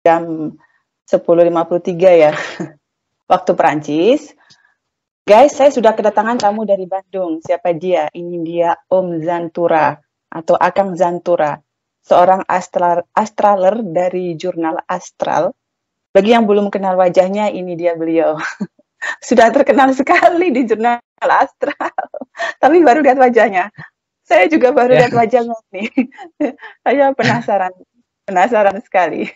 jam 10.53 ya, waktu Perancis. Guys, saya sudah kedatangan tamu dari Bandung. Siapa dia? Ini dia Om Zantura atau Akang Zantura, seorang astraler dari jurnal Astral. Bagi yang belum kenal wajahnya, ini dia beliau. Sudah terkenal sekali di jurnal Astral, tapi baru lihat wajahnya. Saya juga baru lihat wajahnya nih. Saya penasaran sekali.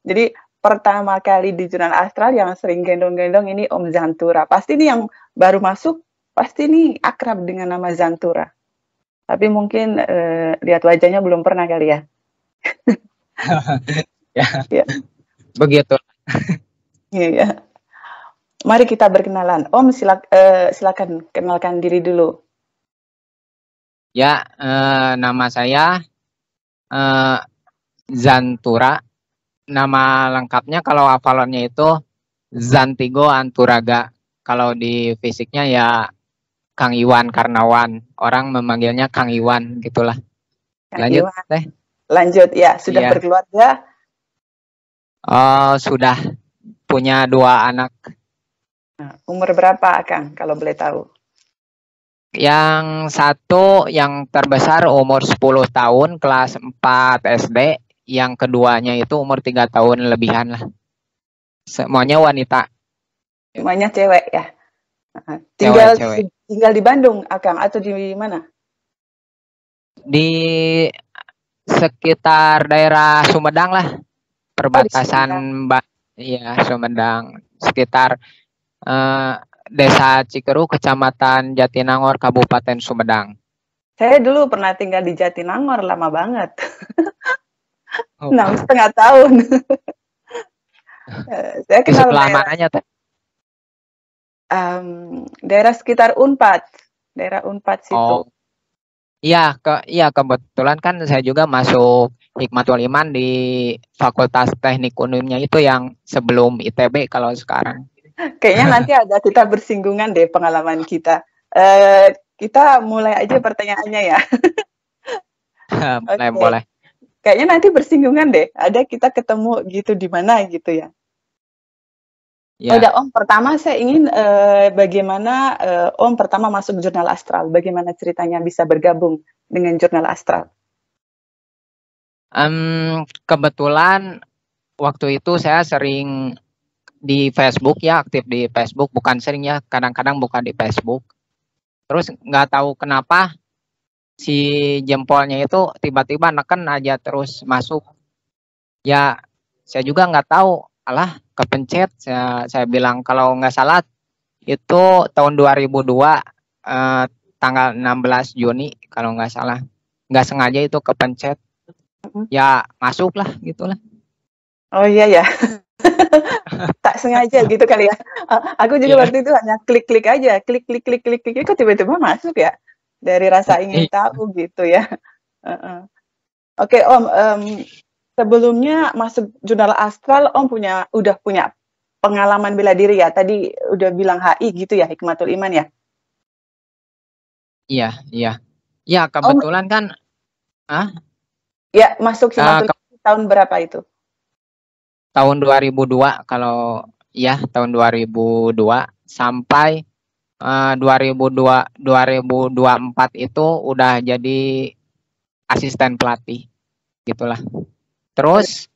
Jadi pertama kali di jurnal Astral yang sering gendong-gendong ini Om Zantura. Pasti ini yang baru masuk, pasti ini akrab dengan nama Zantura. Tapi mungkin lihat wajahnya belum pernah kali ya. Ya. Begitu. Iya. Mari kita berkenalan. Om, silakan kenalkan diri dulu. Ya, nama saya Zantura. Nama lengkapnya kalau hafalannya itu Zantigo Anturaga. Kalau di fisiknya ya Kang Iwan Karnawan. Orang memanggilnya Kang Iwan, gitulah. Lanjut, Teh. Lanjut, ya. Sudah berkeluarga? Sudah punya 2 anak. Umur berapa, Kang, kalau boleh tahu? Yang satu, yang terbesar umur 10 tahun, kelas 4 SD. Yang keduanya itu umur 3 tahun lebihan lah. Semuanya wanita. Semuanya cewek ya? Cewek. Tinggal di Bandung, Akang, atau di mana? Di sekitar daerah Sumedang lah. Perbatasan Sumedang. Sekitar Desa Cikeru, Kecamatan Jatinangor, Kabupaten Sumedang. Saya dulu pernah tinggal di Jatinangor, lama banget. 6,5 tahun. Saya kenal mananya, Teh? Daerah sekitar Unpad. Daerah Unpad situ. Iya, kebetulan kan saya juga masuk Hikmatul Iman di Fakultas Teknik Unimnya itu yang sebelum ITB kalau sekarang. Kayaknya nanti ada kita bersinggungan deh pengalaman kita. Kita mulai aja pertanyaannya ya. Boleh. Kayaknya nanti bersinggungan deh. Ada kita ketemu gitu di mana gitu ya. Udah Om, pertama saya ingin bagaimana Om pertama masuk jurnal Astral. Bagaimana ceritanya bisa bergabung dengan jurnal Astral? Kebetulan waktu itu saya sering di Facebook ya, aktif di Facebook, bukan sering ya, kadang-kadang buka di Facebook. Terus nggak tahu kenapa si jempolnya itu tiba-tiba neken aja terus masuk. Ya, saya juga nggak tahu, alah kepencet. Saya bilang kalau nggak salah itu tahun 2002 tanggal 16 Juni kalau nggak salah. Nggak sengaja itu kepencet. Ya masuklah gitulah. Oh iya ya. Tak sengaja gitu kali ya. Aku juga waktu itu hanya klik-klik aja, klik, kok tiba-tiba masuk ya. Dari rasa ingin tahu gitu ya. Oke Om, sebelumnya masuk jurnal Astral, Om udah punya pengalaman bela diri ya. Tadi udah bilang HI gitu ya, Hikmatul Iman ya. Iya. Ya kebetulan kan. Ya masuk Hikmatul Iman tahun berapa itu? Tahun 2002 kalau ya tahun 2002 sampai 2024 itu udah jadi asisten pelatih gitulah. Terus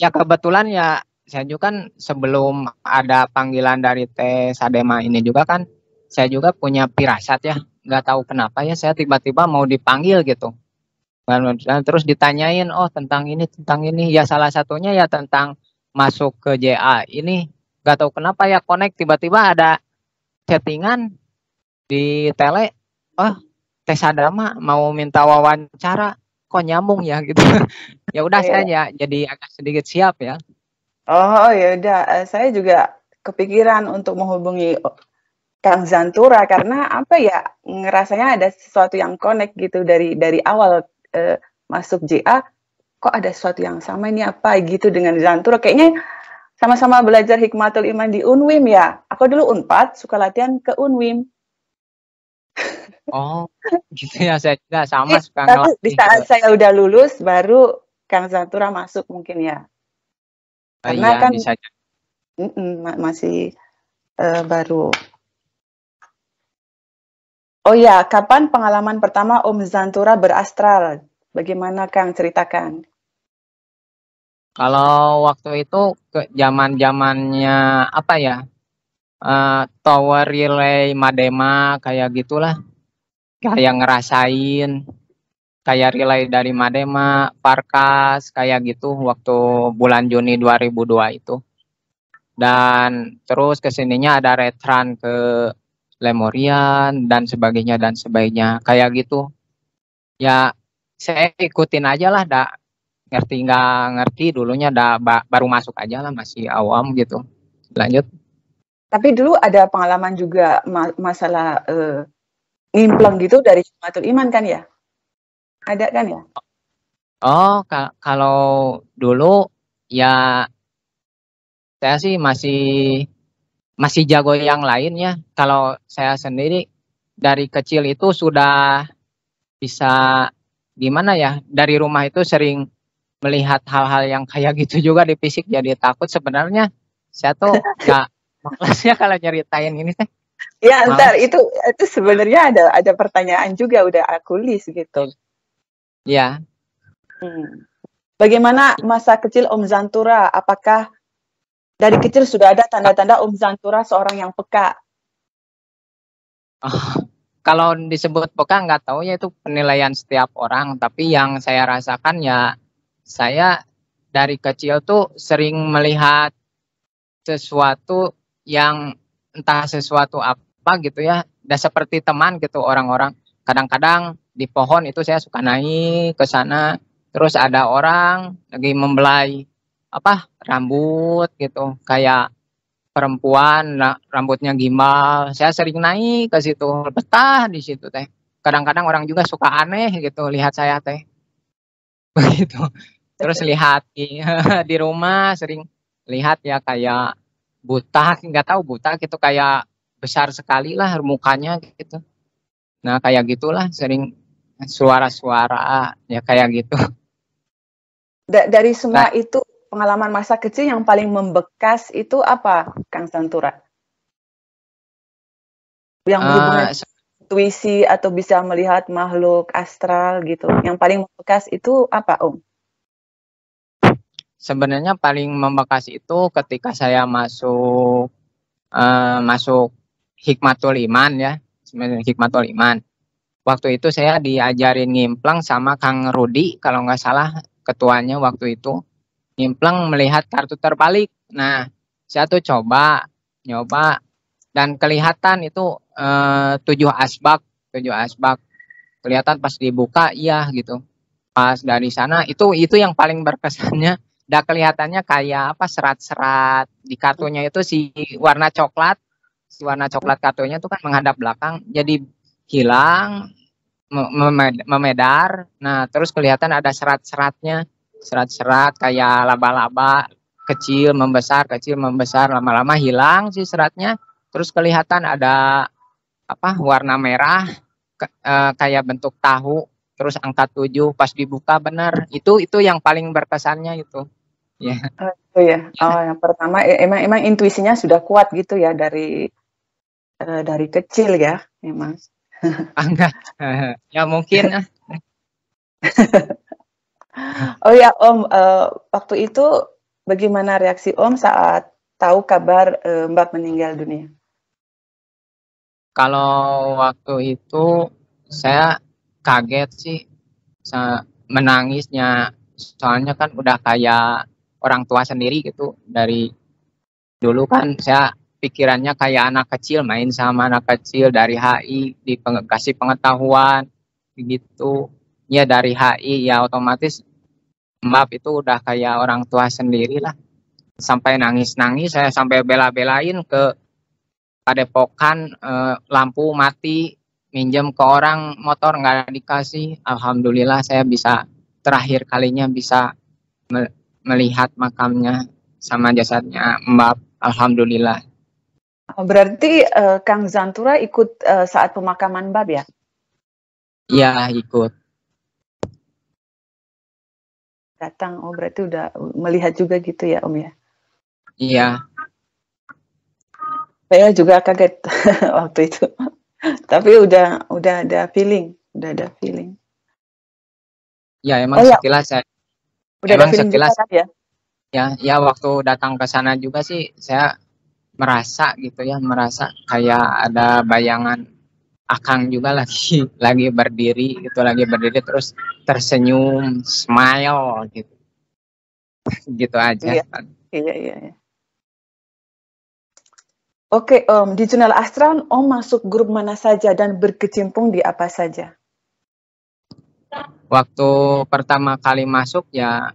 ya kebetulan ya saya juga kan sebelum ada panggilan dari Sadema ini juga kan saya juga punya firasat ya, nggak tahu kenapa ya saya tiba-tiba mau dipanggil gitu. Terus ditanyain tentang ini ya, salah satunya ya tentang masuk ke JA ini, nggak tahu kenapa ya connect tiba-tiba ada chattingan di tele, Sadema mau minta wawancara, kok nyambung ya gitu. Ya udah saya jadi agak sedikit siap ya. Oh ya udah, saya juga kepikiran untuk menghubungi Kang Zantura karena apa ya, ngerasanya ada sesuatu yang connect gitu dari awal masuk JA. Kok ada sesuatu yang sama ini apa gitu dengan Zantura, kayaknya sama-sama belajar Hikmatul Iman di Unwim ya. Aku dulu Unpad, suka latihan ke Unwim. Oh gitu ya, saya juga sama suka ngelatih. Di saat saya udah lulus baru Kang Zantura masuk mungkin ya. Karena iya kan bisa. masih baru. Oh ya, kapan pengalaman pertama Om Zantura berastral? Bagaimana Kang, ceritakan? Kalau waktu itu ke zaman-zamannya apa ya? Tower relay Madema kayak gitulah. Kayak ngerasain kayak relay dari Madema, Parkas kayak gitu waktu bulan Juni 2002 itu. Dan terus kesininya ada retran ke Lemurian dan sebagainya kayak gitu. Ya saya ikutin aja lah, ngerti nggak ngerti dulunya baru masuk aja lah, masih awam gitu. Lanjut. Tapi dulu ada pengalaman juga masalah ngimpleng gitu dari Jumatul Iman kan ya? Ada kan ya? Oh, kalau dulu ya saya sih masih jago yang lain ya. Kalau saya sendiri dari kecil itu sudah bisa gimana ya? Dari rumah itu sering melihat hal-hal yang kayak gitu juga di fisik, jadi takut sebenarnya. Saya tuh nggak malasnya kalau nyeritain ini teh. Ya, ntar Males. itu sebenarnya ada pertanyaan juga udah aku list gitu. Ya, Bagaimana masa kecil Om Zantura? Apakah dari kecil sudah ada tanda-tanda Om Zantura seorang yang peka? oh, kalau disebut peka nggak tahu ya, itu penilaian setiap orang. Tapi yang saya rasakan ya, saya dari kecil tuh sering melihat sesuatu yang entah sesuatu apa gitu ya, dan seperti teman gitu orang-orang. Kadang-kadang di pohon itu saya suka naik ke sana, terus ada orang lagi membelai apa rambut gitu, kayak perempuan rambutnya gimbal. Saya sering naik ke situ, betah di situ teh. Kadang-kadang orang juga suka aneh gitu lihat saya teh begitu. Terus lihat di rumah sering lihat ya kayak buta, nggak tahu buta gitu, kayak besar sekali lah mukanya gitu. Nah kayak gitulah, sering suara-suara ya kayak gitu. Dari Nah, semua itu pengalaman masa kecil yang paling membekas itu apa, Kang Zantura? Yang berhubungan eh, intuisi atau bisa melihat makhluk astral gitu. Yang paling membekas itu apa, Om? sebenarnya paling membekas itu ketika saya masuk Hikmatul Iman ya, sebenarnya Hikmatul Iman. Waktu itu saya diajarin ngimplang sama Kang Rudi kalau nggak salah, ketuanya waktu itu. Ngimplang melihat kartu terbalik. Nah, saya tuh nyoba dan kelihatan itu 7 asbak kelihatan pas dibuka, iya gitu. Pas dari sana itu yang paling berkesannya. Udah kelihatannya kayak apa, serat-serat di kartunya itu, warna coklat si warna coklat kartunya itu kan menghadap belakang, jadi hilang, memedar. Nah terus kelihatan ada serat-seratnya, serat-serat kayak laba-laba, kecil membesar, lama-lama hilang si seratnya. Terus kelihatan ada apa, warna merah, kayak bentuk tahu, terus angka 7 pas dibuka benar. Itu yang paling berkesannya itu ya. Oh ya, oh yang pertama emang intuisinya sudah kuat gitu ya dari kecil ya, memang. Enggak. Ya mungkin. Oh ya Om, waktu itu bagaimana reaksi Om saat tahu kabar Mbak meninggal dunia? Kalau waktu itu saya kaget sih, menangisnya. Soalnya kan udah kayak orang tua sendiri gitu. Dari dulu kan saya pikirannya kayak anak kecil, main sama anak kecil dari HI, dikasih pengetahuan gitu. Ya dari HI ya otomatis Mbak itu udah kayak orang tua sendiri lah. Sampai nangis-nangis, saya sampai bela-belain ke Padepokan, lampu mati, minjem ke orang motor nggak dikasih. Alhamdulillah saya bisa, terakhir kalinya bisa melihat makamnya sama jasadnya Mbak. Alhamdulillah. Berarti Kang Zantura ikut saat pemakaman Mbak ya? Iya ikut. Datang, oh berarti udah melihat juga gitu ya Om ya? Iya. Saya juga kaget waktu itu. Tapi udah ada feeling, Ya Oh emang ya, sekilas saya, udah ada emang feeling juga sekilas kan ya? ya waktu datang ke sana juga sih saya merasa gitu ya, merasa kayak ada bayangan Akang juga lagi lagi berdiri gitu, lagi berdiri terus tersenyum, smile gitu, gitu aja. Iya, iya, iya. Iya. Oke, Om, di Jurnal Astral, Om masuk grup mana saja dan berkecimpung di apa saja? Waktu pertama kali masuk ya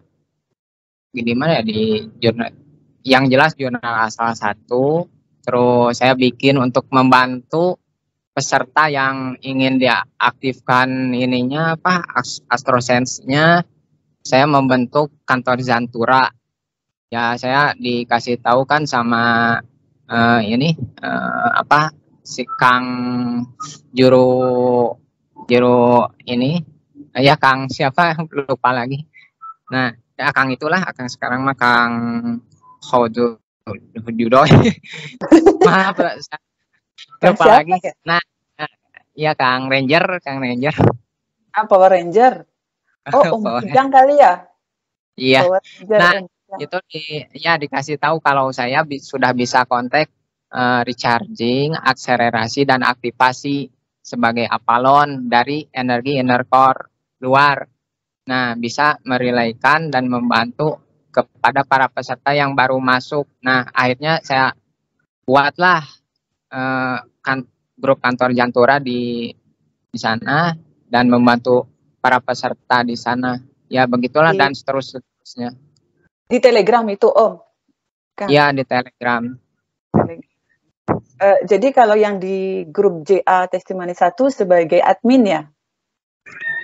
gimana ya, di jurnal, yang jelas jurnal asal 1, terus saya bikin untuk membantu peserta yang ingin dia aktifkan ininya apa, astrosense-nya. Saya membentuk kantor Zantura. Ya saya dikasih tahu kan sama ini apa si Kang juru juru ini, ya Kang siapa lupa lagi. Nah, ya, Kang itulah, Kang sekarang mah Kang Hodu Judo. Maaf, saya Kang lupa siapa lagi. ya? Nah, iya Kang Ranger, Kang Ranger. Ah, Power Ranger. Oh, Om Power. Ujang kali ya? Iya. Power Ranger, Nah, Om Ujang. itu ya dikasih tahu kalau saya sudah bisa kontak recharging, akselerasi dan aktivasi sebagai apalon dari energi inner core luar. Nah, bisa merelaykan dan membantu kepada para peserta yang baru masuk. Nah, akhirnya saya buatlah kan grup kantor Jantura di sana dan membantu para peserta di sana. Ya, begitulah Di, dan seterusnya. di Telegram itu, Om. Kang. Ya, di Telegram. Jadi kalau yang di grup JA Testimoni 1 sebagai admin ya?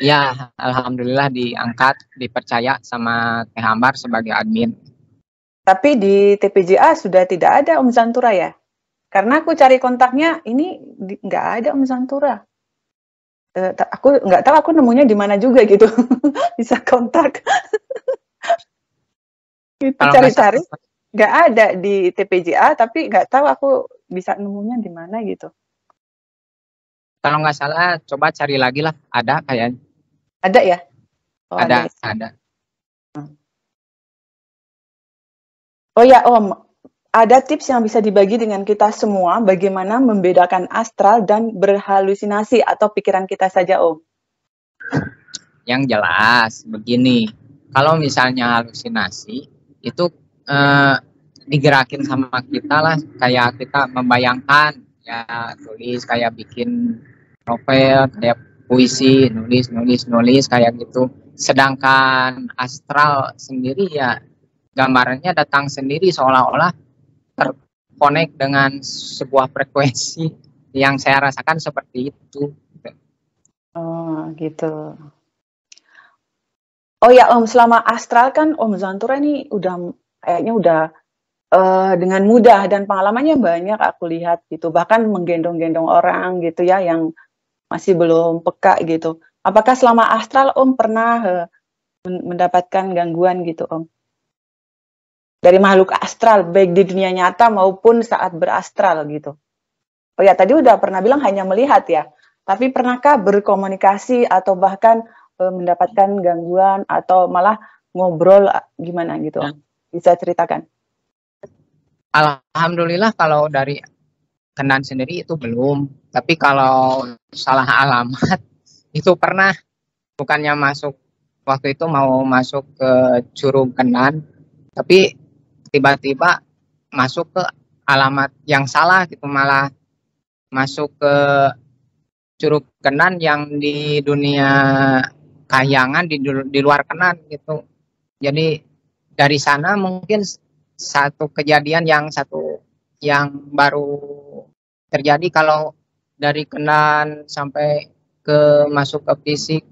Ya, alhamdulillah diangkat, dipercaya sama Teh Ambar sebagai admin. Tapi di TPJA sudah tidak ada Om Zantura ya? Karena aku cari kontaknya, ini nggak ada Om Zantura. Aku nggak tahu aku nemunya di mana juga gitu. Bisa kontak. Gitu, Kalau nggak cari-cari. salah, Nggak ada di TPJA, tapi nggak tahu aku bisa nemunya di mana gitu. kalau nggak salah, coba cari lagi lah. Ada kayaknya. Ada ya? Oh, Ada, ada. ada. Oh ya Om, ada tips yang bisa dibagi dengan kita semua bagaimana membedakan astral dan berhalusinasi atau pikiran kita saja Om? Yang jelas begini, kalau misalnya halusinasi itu digerakin sama kita lah, kayak kita membayangkan ya, tulis kayak bikin novel, kayak puisi, nulis kayak gitu. Sedangkan astral sendiri ya gambarannya datang sendiri, seolah-olah terkonek dengan sebuah frekuensi. Yang saya rasakan seperti itu. Oh gitu. Oh ya Om, selama astral kan Om Zantura ini kayaknya udah dengan mudah dan pengalamannya banyak aku lihat gitu. Bahkan menggendong-gendong orang gitu ya yang masih belum peka gitu. Apakah selama astral Om pernah mendapatkan gangguan gitu Om? Dari makhluk astral, baik di dunia nyata maupun saat berastral gitu. Oh ya, tadi udah pernah bilang hanya melihat ya. Tapi pernahkah berkomunikasi atau bahkan mendapatkan gangguan atau malah ngobrol gimana gitu Om? Bisa ceritakan? Alhamdulillah kalau dari Kenan sendiri itu belum. Tapi kalau salah alamat itu pernah, bukannya masuk, waktu itu mau masuk ke Curug Kenan, tapi tiba-tiba masuk ke alamat yang salah gitu, malah masuk ke Curug Kenan yang di dunia Kahyangan, di luar Kenan gitu. Jadi dari sana mungkin satu kejadian yang baru terjadi. Kalau dari Kenan sampai ke masuk ke fisik,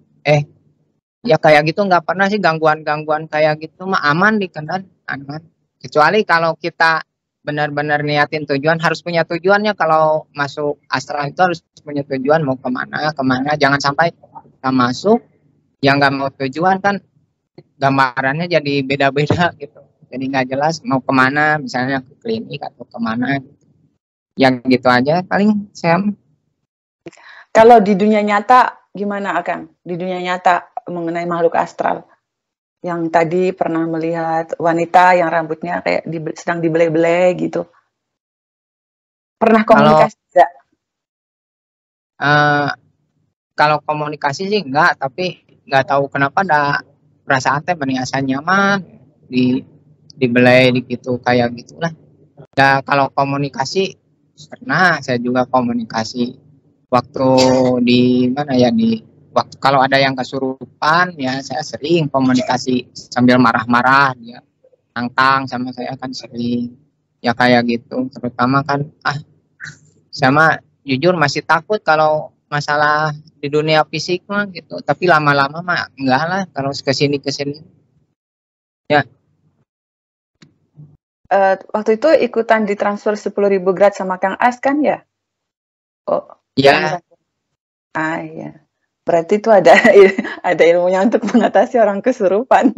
ya kayak gitu nggak pernah sih, gangguan kayak gitu mah aman di Kenan, aman. Kecuali kalau kita benar-benar niatin tujuan, harus punya tujuannya. Kalau masuk astral itu harus punya tujuan, mau kemana, jangan sampai kita masuk yang nggak mau tujuan, kan gambarannya jadi beda-beda gitu. jadi nggak jelas mau kemana, misalnya ke klinik atau kemana. Yang gitu aja paling saya. Kalau di dunia nyata gimana Akang? Di dunia nyata mengenai makhluk astral. Yang tadi pernah melihat wanita yang rambutnya kayak sedang dibelai-belai gitu. Pernah komunikasi enggak? Kalau komunikasi sih enggak, tapi nggak tahu kenapa ada perasaan teh berasa nyaman dibelai gitu kayak gitulah. Ya kalau komunikasi pernah saya juga komunikasi waktu di mana ya, di waktu kalau ada yang kesurupan ya saya sering komunikasi sambil marah-marah, dia tantang sama saya kan sering ya kayak gitu. Terutama kan sama jujur masih takut kalau masalah di dunia fisik mah gitu, tapi lama-lama mah enggak lah kalau kesini ya. Waktu itu ikutan ditransfer 10.000 grad sama Kang As kan ya? Oh ya. Iya. Berarti itu ada ada ilmunya untuk mengatasi orang kesurupan.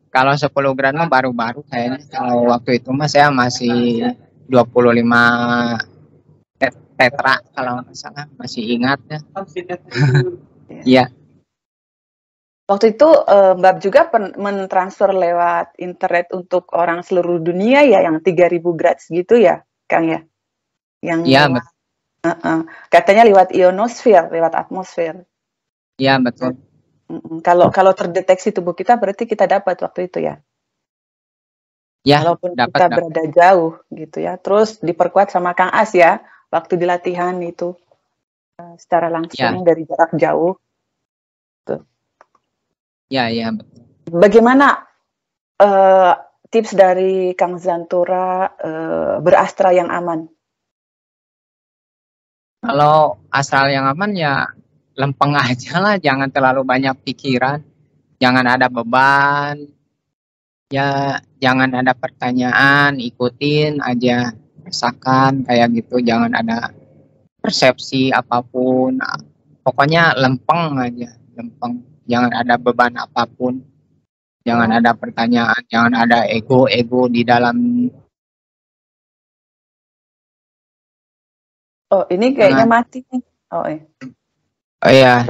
Kalau 10 gram mah baru-baru kayaknya. Kalau waktu itu mah saya masih 25 tetra kalau nggak salah, masih ingat ya. Iya. Waktu itu Mbak juga mentransfer lewat internet untuk orang seluruh dunia ya, yang 3.000 grad gitu ya, Kang ya? Yang iya, katanya lewat ionosfer, lewat atmosfer. Iya, betul. Kalau terdeteksi tubuh kita berarti kita dapat waktu itu ya. Ya, walaupun kita berada jauh gitu ya. Terus diperkuat sama Kang As ya waktu di latihan itu secara langsung dari jarak jauh. Tuh. Ya. Bagaimana tips dari Kang Zantura berastral yang aman? Kalau astral yang aman ya lempeng aja lah, jangan terlalu banyak pikiran, jangan ada beban, ya jangan ada pertanyaan, ikutin aja, rasakan kayak gitu, jangan ada persepsi apapun, pokoknya lempeng aja, lempeng, jangan ada beban apapun, jangan ada pertanyaan, jangan ada ego di dalam. Oh, ini kayaknya mati nih. Oh iya.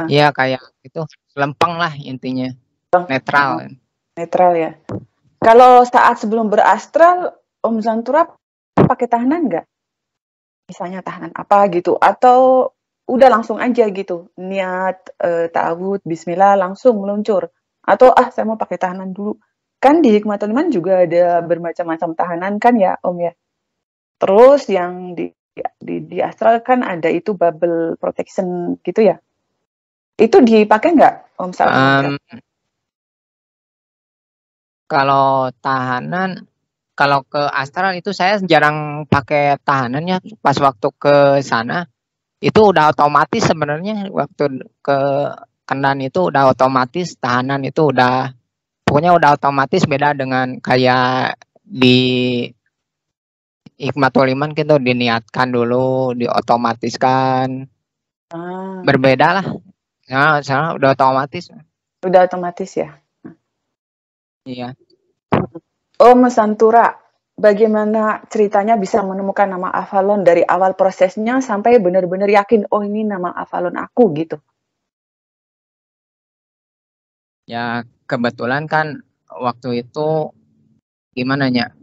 Iya, kayak itu lempeng lah intinya. Netral. Netral ya. Kalau saat sebelum berastral, Om Zantura pakai tahanan nggak? Misalnya tahanan apa gitu? Atau udah langsung aja gitu? Niat, ta'awud, bismillah, langsung meluncur? Atau saya mau pakai tahanan dulu? Kan di Hikmatul Iman juga ada bermacam-macam tahanan kan ya Om ya? Terus yang di astral kan ada itu bubble protection gitu ya? Itu dipakai nggak Om saat kalau tahanan, kalau ke astral itu saya jarang pakai tahanan ya. Pas waktu ke sana itu udah otomatis sebenarnya, waktu ke Kenan itu udah otomatis tahanan itu udah, pokoknya udah otomatis, beda dengan kayak di Hikmatul Iman gitu diniatkan dulu, diotomatiskan. Berbeda lah. Nah, sana udah otomatis. Udah otomatis ya? Iya. Om Zantura, bagaimana ceritanya bisa menemukan nama Avalon dari awal prosesnya sampai benar-benar yakin, oh ini nama Avalon aku gitu? Ya kebetulan kan waktu itu gimana ya,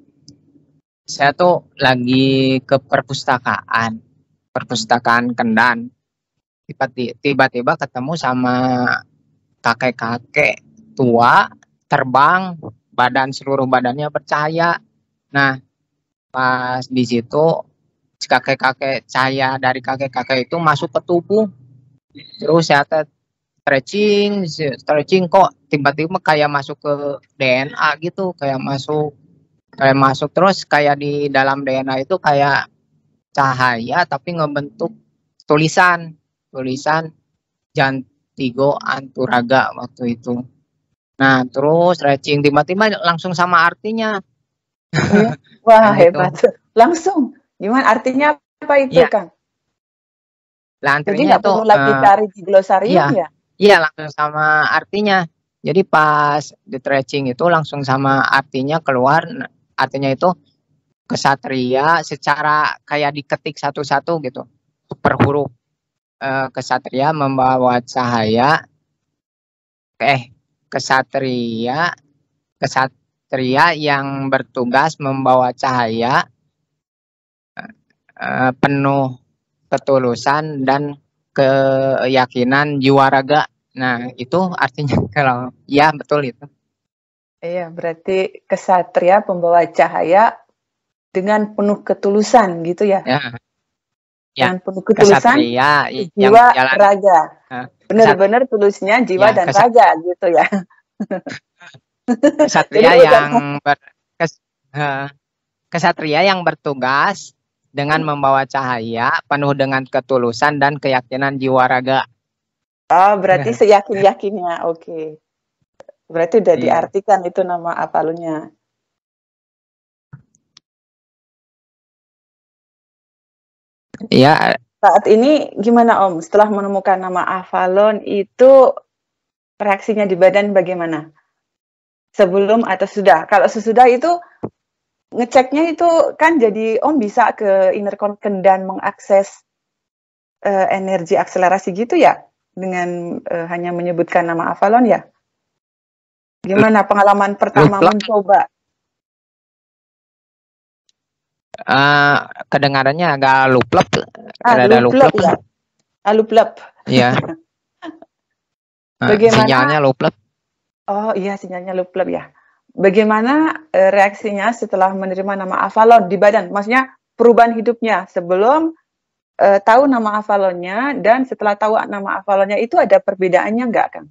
saya tuh lagi ke perpustakaan Kendan, tiba-tiba ketemu sama kakek-kakek tua terbang, seluruh badannya bercahaya. Nah pas di situ kakek-kakek cahaya dari kakek-kakek itu masuk ke tubuh, terus saya stretching kok tiba-tiba kayak masuk ke DNA gitu, kayak masuk terus kayak di dalam DNA itu kayak cahaya tapi ngebentuk tulisan Jantigo Anturaga waktu itu. Nah terus stretching tiba-tiba langsung sama artinya. Wah hebat, langsung gimana artinya apa itu Kang? Lah, jadi nggak perlu lagi cari di glosarium ya? Iya, langsung sama artinya. Jadi pas di stretching itu langsung sama artinya keluar. Artinya itu kesatria secara kayak diketik satu-satu gitu. Per huruf. Kesatria membawa cahaya. Kesatria yang bertugas membawa cahaya penuh ketulusan dan keyakinan jiwa raga. Nah, itu artinya kalau ya betul itu. Iya, berarti kesatria pembawa cahaya dengan penuh ketulusan gitu ya. Ya. Dengan penuh ketulusan Kesatria jiwa yang raga. Benar-benar tulusnya jiwa dan raga gitu ya. Kesatria kesatria yang bertugas dengan membawa cahaya penuh dengan ketulusan dan keyakinan jiwa raga. Oh, berarti seyakin-yakinnya. Oke. Berarti udah diartikan itu nama Avalonnya. Iya. Saat ini gimana Om? Setelah menemukan nama Avalon itu reaksinya di badan bagaimana? Sebelum atau sudah? Kalau sesudah itu ngeceknya itu kan jadi Om bisa ke inner concern dan mengakses energi akselerasi gitu ya? Dengan hanya menyebutkan nama Avalon ya? Gimana pengalaman pertama mencoba? Kedengarannya agak luplep. Luplep ya? Luplep. Iya. Bagaimana? Sinyalnya luplep. Oh iya, sinyalnya luplep ya. Bagaimana reaksinya setelah menerima nama Avalon di badan? Maksudnya perubahan hidupnya sebelum tahu nama Avalonnya dan setelah tahu nama Avalonnya itu ada perbedaannya nggak, Kang?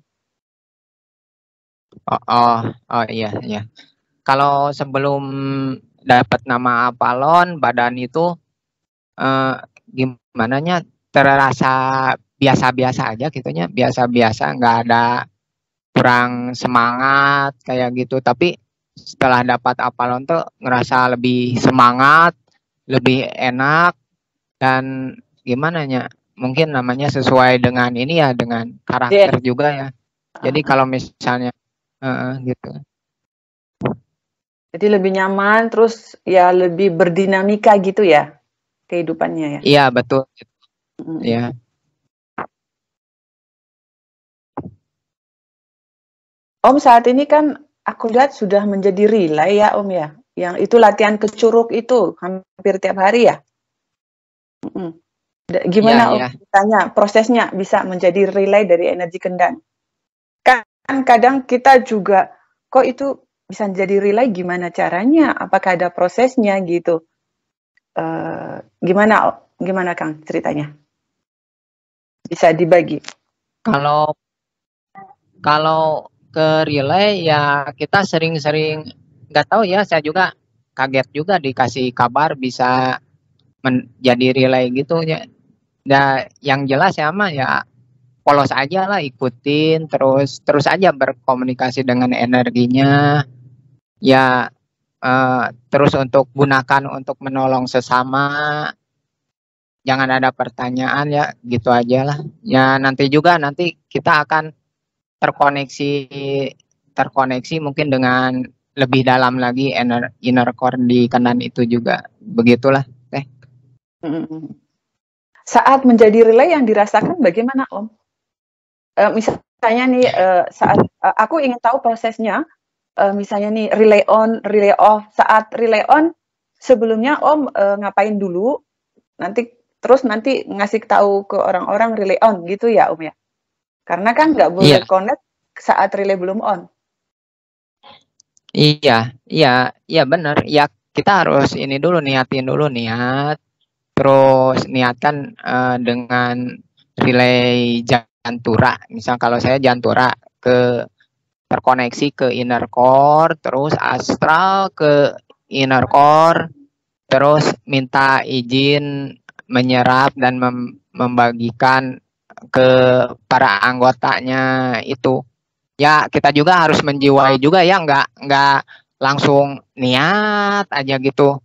Oh iya. Kalau sebelum dapat nama Avalon, badan itu gimananya terasa biasa-biasa aja gitunya, biasa-biasa, nggak ada kurang semangat kayak gitu. Tapi setelah dapat Avalon tuh ngerasa lebih semangat, lebih enak, dan gimana ya, mungkin namanya sesuai dengan ini ya, dengan karakter juga ya. Jadi kalau misalnya gitu. Jadi lebih nyaman, terus ya lebih berdinamika gitu ya kehidupannya ya. Iya betul. Ya. Om saat ini kan aku lihat sudah menjadi relay ya Om ya. Yang itu latihan ke Curug itu hampir tiap hari ya. Gimana Om tanya prosesnya bisa menjadi relay dari energi kendang? Kan kadang kita juga kok itu bisa jadi relay, gimana caranya? Apakah ada prosesnya gitu? Gimana Kang ceritanya? Bisa dibagi? Kalau ke relay ya kita sering-sering, nggak tahu ya, saya juga kaget juga dikasih kabar bisa menjadi relay gitu ya. Nah, yang jelas ya mah ya polos aja lah, ikutin terus aja berkomunikasi dengan energinya ya, terus untuk gunakan untuk menolong sesama, jangan ada pertanyaan ya, gitu aja lah ya. Nanti kita akan terkoneksi mungkin dengan lebih dalam lagi inner core di kanan itu juga, begitulah teh. Saat menjadi relay yang dirasakan bagaimana Om? Misalnya nih saat aku ingin tahu prosesnya, misalnya nih relay on, relay off. Saat relay on sebelumnya Om ngapain dulu, nanti ngasih tahu ke orang-orang relay on gitu ya Om ya? Karena kan nggak boleh connect saat relay belum on. Iya benar ya, kita harus ini dulu, niat, terus niatkan dengan relay jantura. Misal kalau saya jantura terkoneksi ke inner core, terus astral ke inner core, terus minta izin menyerap dan membagikan ke para anggotanya itu. Ya kita juga harus menjiwai juga ya, nggak langsung niat aja gitu.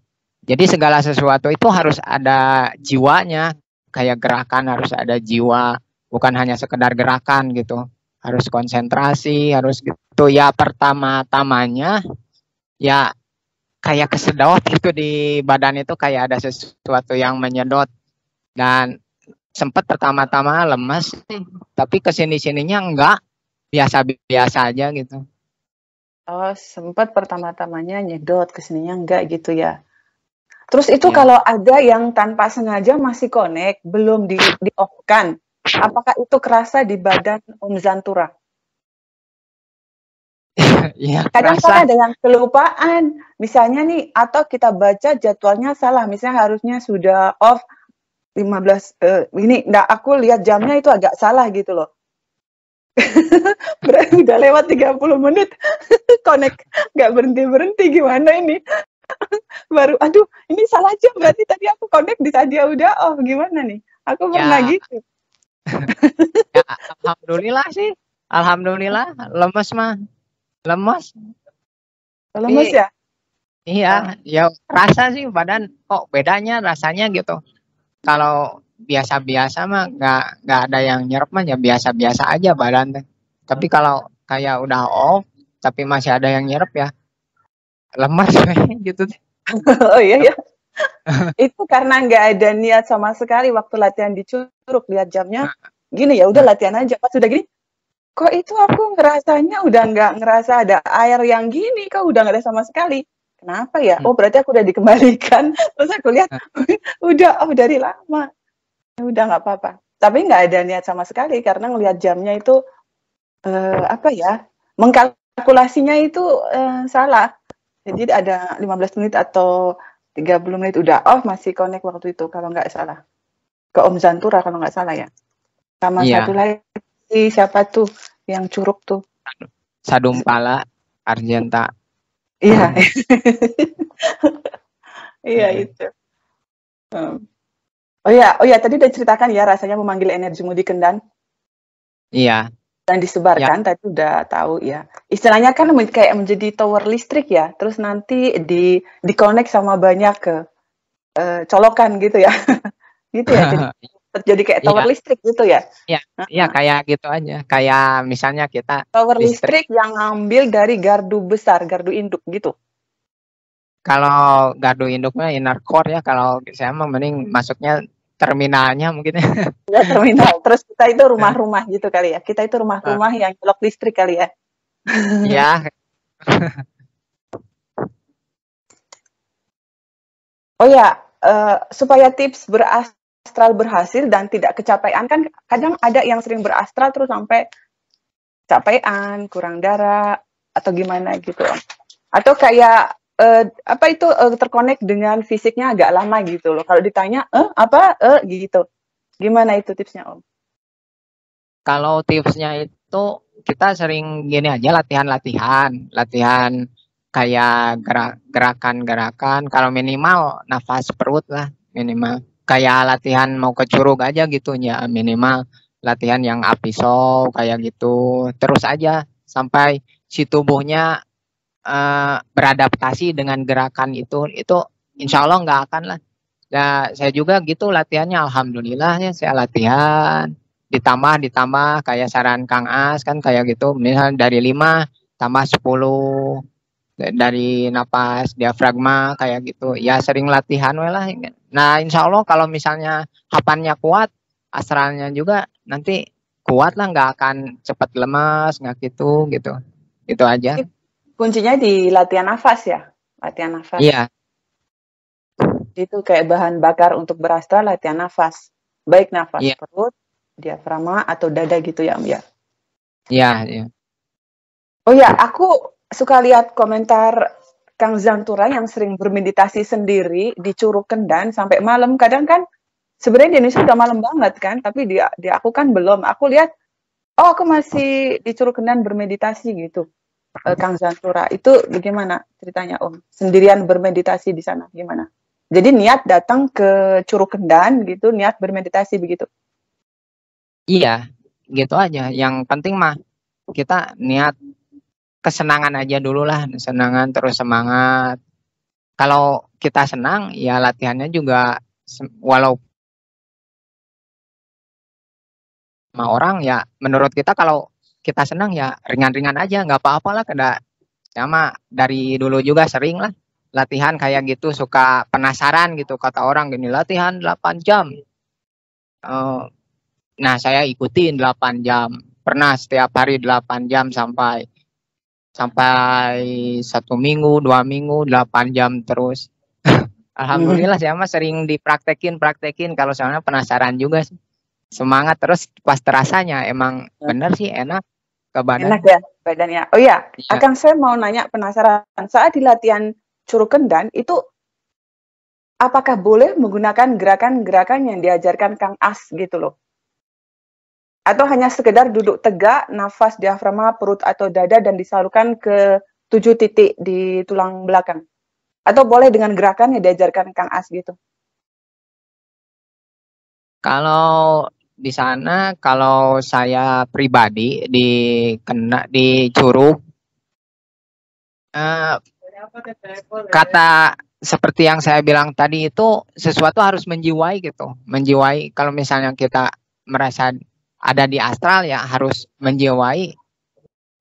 Jadi segala sesuatu itu harus ada jiwanya, kayak gerakan harus ada jiwa bukan hanya sekedar gerakan gitu, harus konsentrasi, harus gitu ya. Pertama-tamanya ya kayak kesedot gitu di badan, itu kayak ada sesuatu yang menyedot, dan sempat pertama-tama lemas sih, tapi kesini-sininya enggak, biasa-biasa aja gitu. Oh, sempat pertama-tamanya nyedot, kesininya enggak gitu ya. Terus itu Ya. kalau ada yang tanpa sengaja masih connect, belum di-off-kan, apakah itu kerasa di badan Om Zantura? Iya, Kadang kan kerasa. ada yang kelupaan, misalnya nih, atau kita baca jadwalnya salah, misalnya harusnya sudah off 15, ini, nah aku lihat jamnya itu agak salah gitu loh. Berarti udah lewat 30 menit, connect, nggak berhenti-berhenti, gimana ini? Baru, aduh, ini salah jam, berarti tadi aku connect di saat dia udah off, gimana nih? Aku pernah Ya, gitu. ya alhamdulillah sih. Alhamdulillah, lemes mah. Lemes. Lemes Tapi ya? iya, ya rasa sih badan kok bedanya rasanya gitu. Kalau biasa-biasa mah nggak ada yang nyerap mah, ya biasa-biasa aja badan teh. Tapi kalau kayak udah off tapi masih ada yang nyerap ya lemas gitu. Oh iya ya. Itu karena nggak ada niat sama sekali waktu latihan di Curug, lihat jamnya, gini ya udah latihan aja. Pas udah gini, kok itu aku ngerasanya udah nggak ngerasa ada air yang gini, kok udah nggak ada sama sekali. Kenapa ya? Oh berarti aku udah dikembalikan. Terus aku lihat, udah, oh dari lama. Ya udah nggak apa-apa. Tapi nggak ada niat sama sekali karena ngelihat jamnya itu apa ya? Mengkalkulasinya itu salah. Jadi ada 15 menit atau 30 menit udah off, masih connect waktu itu kalau nggak salah. Ke Om Zantura kalau nggak salah ya. Sama Iya, satu lagi siapa tuh yang Curug tuh? Sadumpala, Argenta. Iya. Iya itu. Oh ya, tadi udah ceritakan ya rasanya memanggil energimu di Kendan Iya, dan ya, disebarkan, tadi udah tahu ya. Istilahnya kan kayak menjadi tower listrik ya, terus nanti di connect sama banyak ke colokan gitu ya. Gitu ya, jadi kayak tower iya, listrik gitu ya. iya, iya kayak gitu aja. Kayak misalnya kita Tower listrik. listrik yang ngambil dari gardu besar, gardu induk gitu. Kalau gardu induknya inner core ya, kalau saya mah mending masuknya terminalnya mungkin. Ya terminal. Terus kita itu rumah-rumah gitu kali ya. Kita itu rumah-rumah yang nyolok listrik kali ya. Ya, Oh ya, supaya tips berastral berhasil dan tidak kecapean, kan kadang ada yang sering berastral terus sampai capean, kurang darah atau gimana gitu. Atau kayak apa itu terkonek dengan fisiknya agak lama gitu loh. Kalau ditanya apa gitu. Gimana itu tipsnya Om? kalau tipsnya itu kita sering gini aja, latihan kayak gerakan-gerakan. Kalau minimal nafas perut lah, minimal. Kayak latihan mau ke Curug aja gitu ya, minimal latihan yang apisau kayak gitu. Terus aja sampai si tubuhnya beradaptasi dengan gerakan itu insya Allah nggak akan lah. Ya, saya juga gitu latihannya, alhamdulillah ya, saya latihan ditambah kayak saran Kang As kan kayak gitu, misal dari 5 tambah 10 dari napas diafragma kayak gitu ya, sering latihan lah. Nah insya Allah kalau misalnya hapannya kuat, astralnya juga nanti kuat lah, nggak akan cepat lemas, nggak gitu itu aja. Kuncinya di latihan nafas ya, latihan nafas. Iya. Itu kayak bahan bakar untuk berastral, latihan nafas. Baik nafas Iya, perut, diafragma atau dada gitu ya Om ya. iya, iya. Oh ya, aku suka lihat komentar Kang Zantura yang sering bermeditasi sendiri di Curug Kendan sampai malam. Kadang kan sebenarnya di Indonesia udah malam banget kan, tapi di aku kan belum. Aku lihat, oh aku masih di Curug Kendan bermeditasi gitu. Kang Zantura, itu bagaimana ceritanya Om? Sendirian bermeditasi di sana, gimana? Jadi niat datang ke Curug Kendan gitu, niat bermeditasi begitu. Iya, gitu aja. Yang penting mah kita niat kesenangan aja dulu lah, kesenangan terus semangat. Kalau kita senang, ya latihannya juga walaupun sama orang ya, menurut kita kalau kita senang ya ringan-ringan aja, nggak apa-apa lah. Sama dari dulu juga sering lah latihan kayak gitu, suka penasaran gitu, kata orang gini latihan 8 jam. Nah saya ikutin 8 jam, pernah setiap hari 8 jam sampai 1 minggu 2 minggu 8 jam terus. Alhamdulillah saya mah sering praktekin kalau soalnya penasaran juga sih. Semangat terus pas terasanya emang bener sih enak ke badan. Enak ya badannya. Oh iya, Ya. Akang saya mau nanya, penasaran. Saat di latihan Curug Kendan itu apakah boleh menggunakan gerakan-gerakan yang diajarkan Kang As gitu loh? Atau hanya sekedar duduk tegak, nafas diafragma, perut atau dada dan disalurkan ke 7 titik di tulang belakang? Atau boleh dengan gerakan yang diajarkan Kang As gitu? Kalau di sana, kalau saya pribadi di Curug, kata seperti yang saya bilang tadi itu sesuatu harus menjiwai gitu, menjiwai. Kalau misalnya kita merasa ada di astral ya harus menjiwai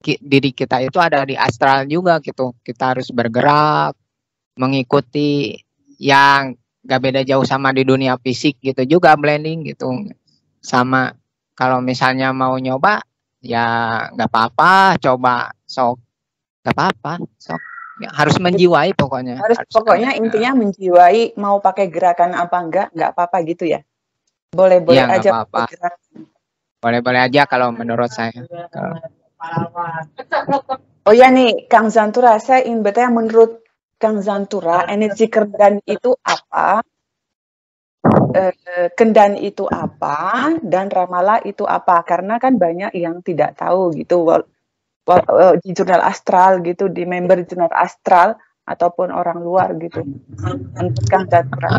diri kita itu ada di astral juga gitu. Kita harus bergerak, mengikuti yang gak beda jauh sama di dunia fisik gitu juga, blending gitu. Sama kalau misalnya mau nyoba ya nggak apa-apa, coba sok, nggak apa-apa sok. Ya, harus menjiwai pokoknya. Pokoknya intinya menjiwai, mau pakai gerakan apa nggak apa-apa gitu ya? Boleh-boleh ya, aja apa-apa. gerakan. Boleh-boleh aja kalau menurut saya. Oh ya nih, Kang Zantura, saya ingin bertanya, menurut Kang Zantura, energi Kendan itu apa? Kendan itu apa? Dan Ramala itu apa? Karena kan banyak yang tidak tahu gitu. Di jurnal astral gitu, di member jurnal astral ataupun orang luar gitu. Menurut Kang Zantura.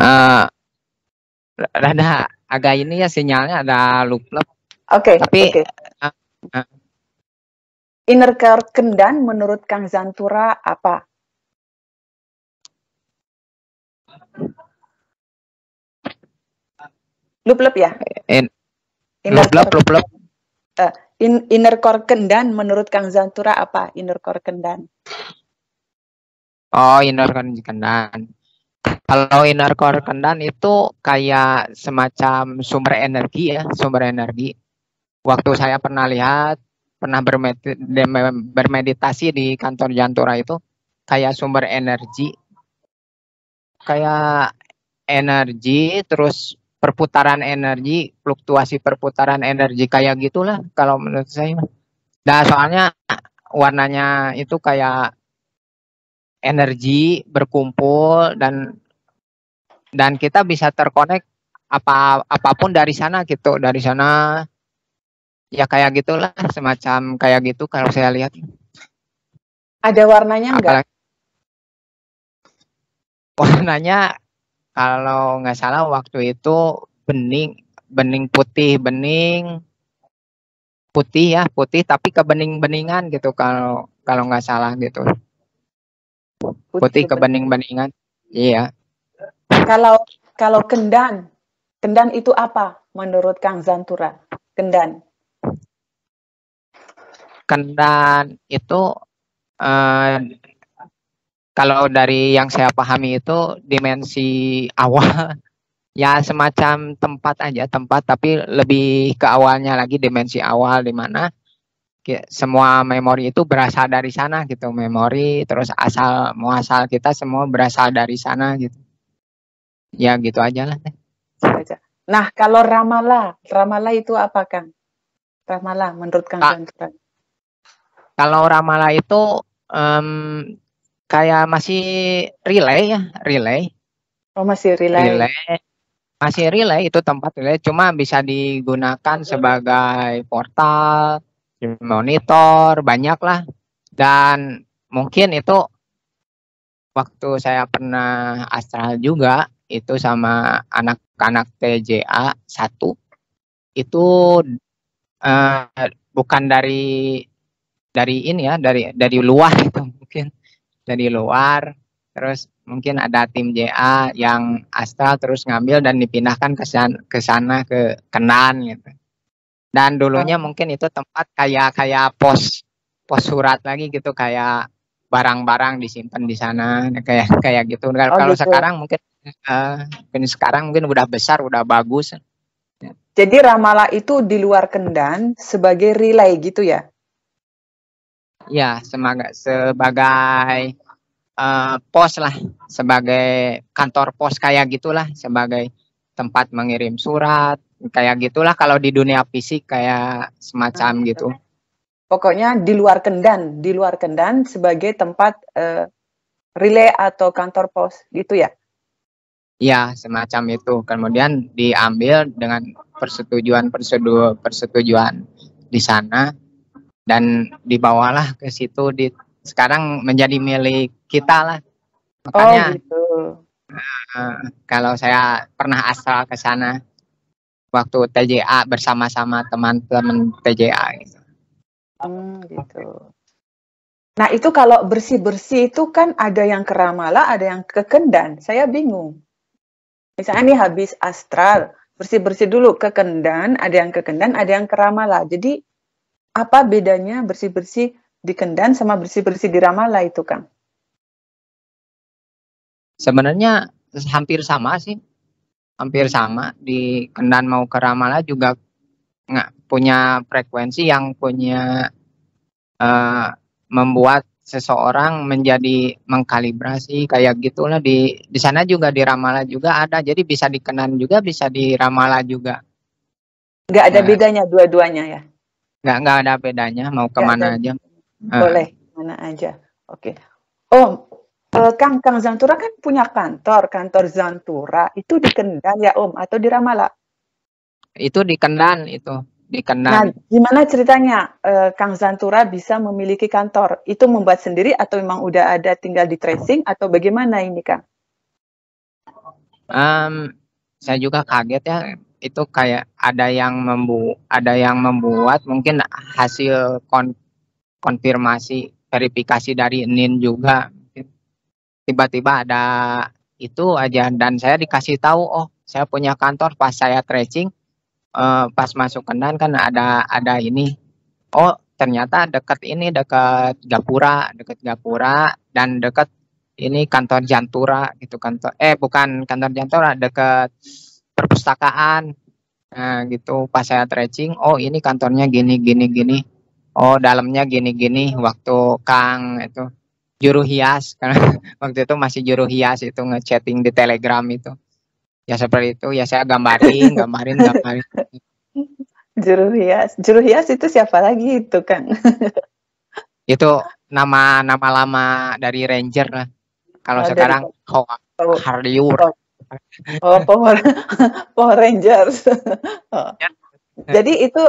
Rada agak ini ya sinyalnya ada lup-lup. Oke. Tapi inner core Kendan menurut Kang Zantura apa? Lup-lup ya? Lup-lup. Inner core Kendan menurut Kang Zantura apa? Inner core Kendan. Oh, inner core Kendan. Kalau inner core Kendan itu kayak semacam sumber energi ya, sumber energi. Waktu saya pernah lihat, pernah bermeditasi di kantor Jantura itu, kayak sumber energi. Kayak energi, terus perputaran energi, fluktuasi perputaran energi kayak gitulah kalau menurut saya. Nah, soalnya warnanya itu kayak energi berkumpul dan kita bisa terkonek apapun dari sana gitu, dari sana ya kayak gitulah, semacam kayak gitu kalau saya lihat. Ada warnanya enggak? Warnanya kalau nggak salah waktu itu bening putih ya, putih tapi kebening-beningan gitu kalau nggak salah gitu. Putih kebening-beningan. Iya. Kalau Kendan itu apa menurut Kang Zantura? Kendan itu kalau dari yang saya pahami itu dimensi awal. Ya semacam tempat tapi lebih ke awalnya lagi, dimensi awal di mana semua memori itu berasal dari sana gitu, memori terus muasal kita semua berasal dari sana gitu. Ya gitu aja lah. Nah kalau Ramala itu apa Kang? Ramala menurut Kang Zantura? Kalau Ramala itu kayak masih relay ya, relay. Oh masih relay. Masih relay, itu tempat relay, cuma bisa digunakan sebagai portal, monitor, banyak lah. Dan mungkin itu waktu saya pernah astral juga, itu sama anak-anak TJA 1, itu bukan dari ini ya, dari luar itu mungkin. Dari luar, terus mungkin ada tim JA yang astral terus ngambil dan dipindahkan ke sana ke Kenan gitu. Dan dulunya mungkin itu tempat kayak pos surat lagi gitu, kayak barang-barang disimpan di sana kayak gitu. Kalau gitu. sekarang mungkin udah besar, udah bagus. Jadi Ramallah itu di luar Kendan sebagai relay gitu ya? Ya, sebagai pos lah, sebagai kantor pos kayak gitulah, sebagai tempat mengirim surat kayak gitulah kalau di dunia fisik, kayak semacam gitu. Pokoknya di luar Kendan sebagai tempat relay atau kantor pos gitu ya? Ya, semacam itu. Kemudian diambil dengan persetujuan di sana, dan dibawalah ke situ. Sekarang menjadi milik kita lah. Makanya gitu. kalau saya pernah asal ke sana waktu TJA bersama-sama teman-teman TJA gitu. Gitu. Nah, itu kalau bersih-bersih itu kan ada yang ke Ramallah, ada yang ke Kendan. Saya bingung. Misalnya nih habis Astral, bersih-bersih dulu ke Kendan, ada yang ke Kendan, ada yang ke Ramallah. Jadi apa bedanya bersih-bersih di Kendan sama bersih-bersih di Ramallah itu, Kang? Sebenarnya hampir sama sih. Hampir sama. Di Kendan mau ke Ramallah juga nggak punya frekuensi yang punya membuat seseorang menjadi mengkalibrasi kayak gitulah. Di sana juga, di Ramallah juga ada, jadi bisa di Kendan juga, bisa di Ramallah juga. Nggak ada bedanya dua-duanya ya? Nggak ada bedanya, mau kemana aja. Boleh, mana aja. Oke. Oh, Kang Zantura kan punya kantor Zantura itu di Kendan ya Om atau di Ramallah? Itu di Kendan itu. Di Kendan. Nah, gimana ceritanya Kang Zantura bisa memiliki kantor? Itu membuat sendiri atau memang udah ada tinggal di tracing atau bagaimana ini, Kang? Saya juga kaget ya. Itu kayak ada yang membuat mungkin hasil konfirmasi verifikasi dari NIN juga. Tiba-tiba ada itu aja, dan saya dikasih tahu, oh saya punya kantor. Pas saya tracing, pas masuk Kendan kan ada ini, oh ternyata dekat Gapura, dan dekat ini kantor Jantura gitu, bukan kantor Jantura, dekat perpustakaan. Nah gitu, pas saya tracing, oh ini kantornya gini, oh dalamnya gini. Waktu Kang itu juru hias, karena waktu itu masih juru hias itu ngechatting di Telegram itu, ya seperti itu ya, saya gambarin. Juru hias itu siapa lagi itu, Kang? Itu nama lama dari Ranger lah. Kalau sekarang Hardiur. Power Rangers. Jadi itu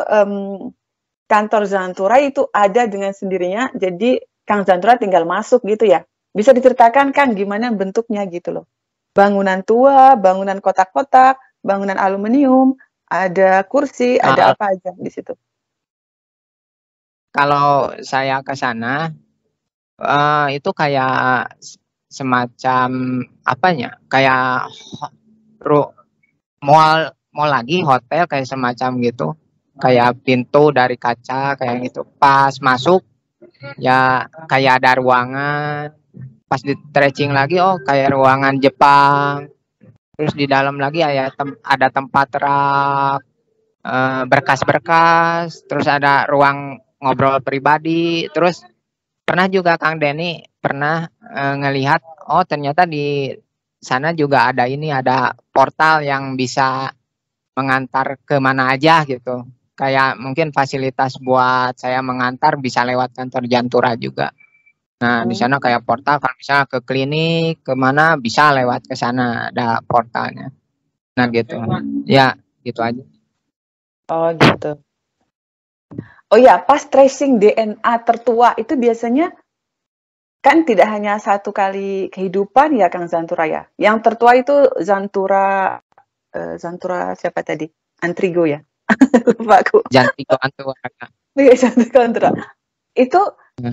kantor Zantura itu ada dengan sendirinya. Jadi Kang Zantura tinggal masuk gitu ya. Bisa diceritakan Kang gimana bentuknya gitu loh. Bangunan tua, bangunan kotak-kotak, bangunan aluminium, ada kursi, ada apa aja di situ. Kalau saya ke sana itu kayak semacam apanya? Kayak mall lagi, hotel kayak semacam gitu. Kayak pintu dari kaca kayak gitu. Pas masuk ya kayak ada ruangan. Pas di tracing lagi, oh kayak ruangan Jepang. Terus di dalam lagi ada tempat rak, berkas-berkas. Terus ada ruang ngobrol pribadi. Terus pernah juga Kang Denny pernah ngelihat, oh ternyata di sana juga ada portal yang bisa mengantar ke mana aja gitu. Kayak mungkin fasilitas buat saya mengantar bisa lewat kantor Jantura juga. Nah, di sana kayak portal, kalau misalnya ke klinik, kemana bisa lewat ke sana, ada portalnya. Nah, gitu. Ya, gitu aja. Oh, gitu. Oh ya, pas tracing DNA tertua itu biasanya kan tidak hanya satu kali kehidupan ya, Kang Zantura ya. Yang tertua itu Zantura siapa tadi? Antrigo ya? Lupa aku. Jantigo Antua. Iya, Zantura. Itu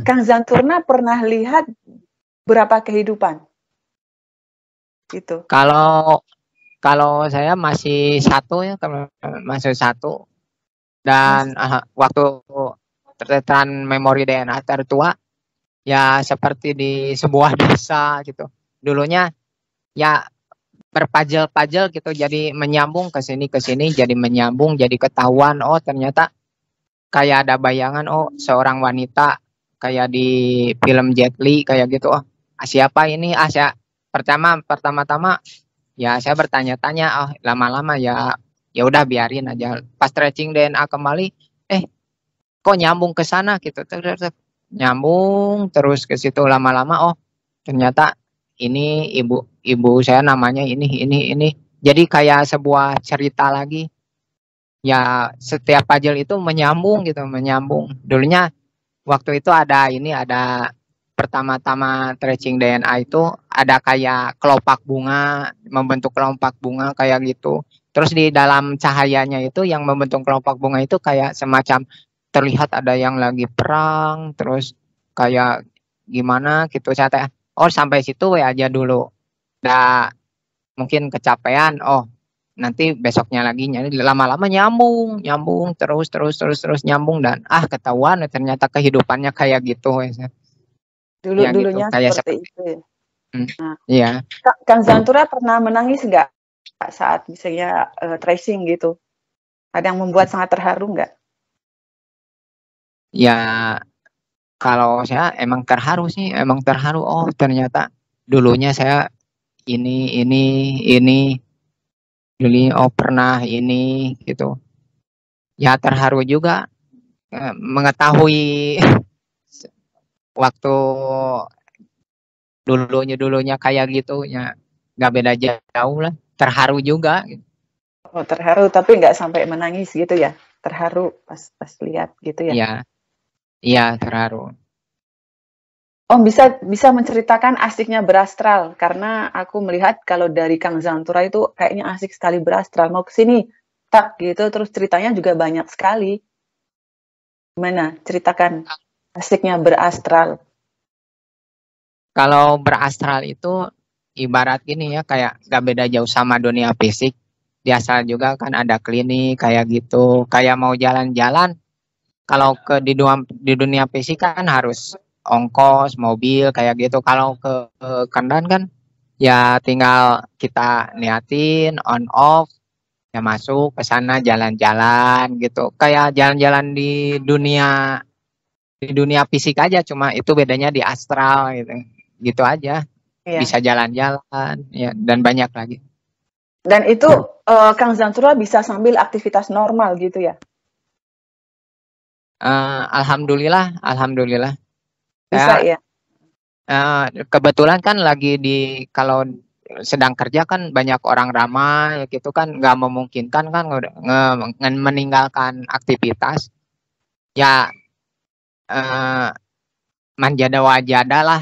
Kang Zanturna pernah lihat berapa kehidupan? Gitu. Kalau saya masih satu ya, masih satu. Dan waktu terteteran memori DNA tertua ya seperti di sebuah desa gitu. Dulunya ya berpajel-pajel gitu, jadi menyambung ke sini jadi menyambung, jadi ketahuan oh ternyata kayak ada bayangan oh seorang wanita kayak di film Jet Li kayak gitu. Oh siapa ini? Saya pertama-tama ya saya bertanya-tanya, oh lama-lama ya udah biarin aja. Pas stretching DNA kembali, kok nyambung ke sana gitu, nyambung terus ke situ lama-lama. Oh ternyata ini ibu saya namanya ini. Jadi kayak sebuah cerita lagi. Ya setiap puzzle itu menyambung gitu, menyambung. Dulunya waktu itu ada pertama-tama tracing DNA itu ada kayak kelopak bunga, membentuk kelopak bunga kayak gitu. Terus di dalam cahayanya itu yang membentuk kelopak bunga itu kayak semacam terlihat ada yang lagi perang, terus kayak gimana gitu saya oh sampai situ ya aja dulu. Nah, mungkin kecapean, oh nanti besoknya lagi lama-lama nyambung terus nyambung dan ketahuan ternyata kehidupannya kayak gitu ya gitu Dulunya kayak seperti itu ya. Nah, iya. Kang Zantura pernah menangis nggak saat misalnya tracing gitu? Ada yang membuat sangat terharu nggak? Ya kalau saya emang terharu oh ternyata dulunya saya ini dulu oh pernah ini gitu ya, terharu juga mengetahui waktu dulunya kayak gitu ya, nggak beda jauh lah, terharu juga gitu. Oh terharu tapi nggak sampai menangis gitu ya? Terharu pas lihat gitu ya? Iya terharu. Oh bisa menceritakan asiknya berastral karena aku melihat kalau dari Kang Zantura itu kayaknya asik sekali berastral, mau ke sini tak gitu terus ceritanya juga banyak sekali. Gimana? Ceritakan asiknya berastral. Kalau berastral itu ibarat gini ya, kayak nggak beda jauh sama dunia fisik. Biasa juga kan ada klinik kayak gitu, kayak mau jalan-jalan. Kalau di dunia fisik kan harus ongkos mobil kayak gitu. Kalau ke Kandan kan ya tinggal kita niatin on off ya masuk ke sana jalan-jalan gitu. Kayak jalan-jalan di dunia fisik aja, cuma itu bedanya di astral gitu. Gitu aja. Iya. Bisa jalan-jalan ya dan banyak lagi. Dan itu Kang Zantura bisa sambil aktivitas normal gitu ya? Alhamdulillah. Bisa Saya ya? kebetulan kan lagi kalau sedang kerja kan banyak orang ramai gitu kan, nggak memungkinkan kan meninggalkan aktivitas ya, manjada wajada lah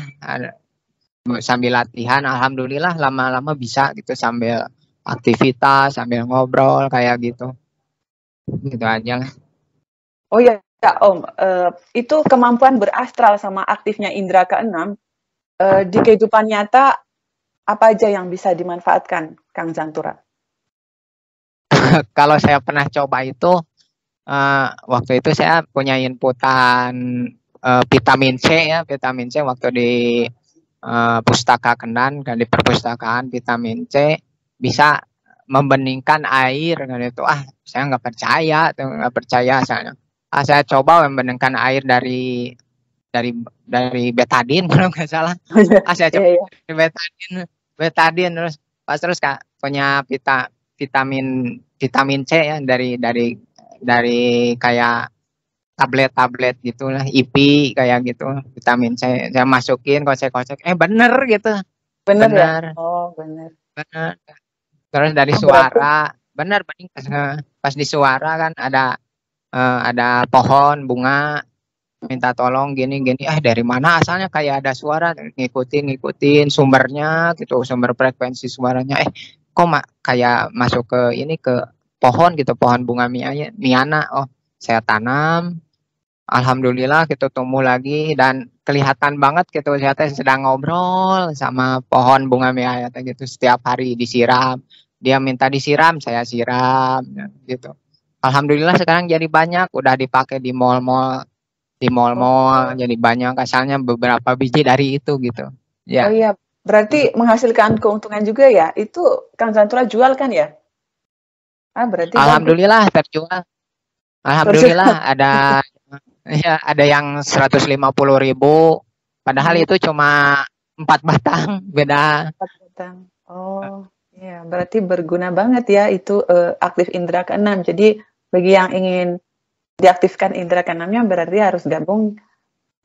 sambil latihan. Alhamdulillah lama-lama bisa gitu sambil aktivitas sambil ngobrol kayak gitu aja lah. Oh ya Om, itu kemampuan berastral sama aktifnya indera keenam di kehidupan nyata apa aja yang bisa dimanfaatkan Kang Zantura? Kalau saya pernah coba itu waktu itu saya punya inputan vitamin C waktu di pustaka Kenan kan, di perpustakaan vitamin C bisa membeningkan air kan itu. Saya nggak percaya saya. Saya coba membeningkan air dari betadin kalau nggak salah. Saya coba dari betadin terus Kak punya vitamin C ya dari kayak tablet gitulah, IP kayak gitu, vitamin C saya masukin kocek bener gitu. Bener ya? bener Oh bener. bener Terus dari Oh, berarti suara bener pas di suara kan ada pohon bunga minta tolong gini dari mana asalnya, kayak ada suara, ngikutin sumbernya gitu, sumber frekuensi suaranya kok kayak masuk ke pohon gitu, pohon bunga miana. Oh saya tanam, alhamdulillah gitu tumbuh lagi dan kelihatan banget gitu saya sedang ngobrol sama pohon bunga miana gitu. Setiap hari disiram, dia minta disiram saya siram gitu. Alhamdulillah sekarang jadi banyak, udah dipakai di mall-mall, Oh, jadi banyak, asalnya beberapa biji dari itu gitu. oh Ya, iya, berarti menghasilkan keuntungan juga ya? Itu Kang Zantura jual kan ya? Ah, berarti bagus. alhamdulillah terjual. Terjual. Alhamdulillah ada ya ada yang 150.000, padahal Hmm, itu cuma 4 batang, beda. 4 batang. Oh, iya, berarti berguna banget ya itu aktif indera keenam. Jadi bagi yang ingin diaktifkan indera keenamnya berarti harus gabung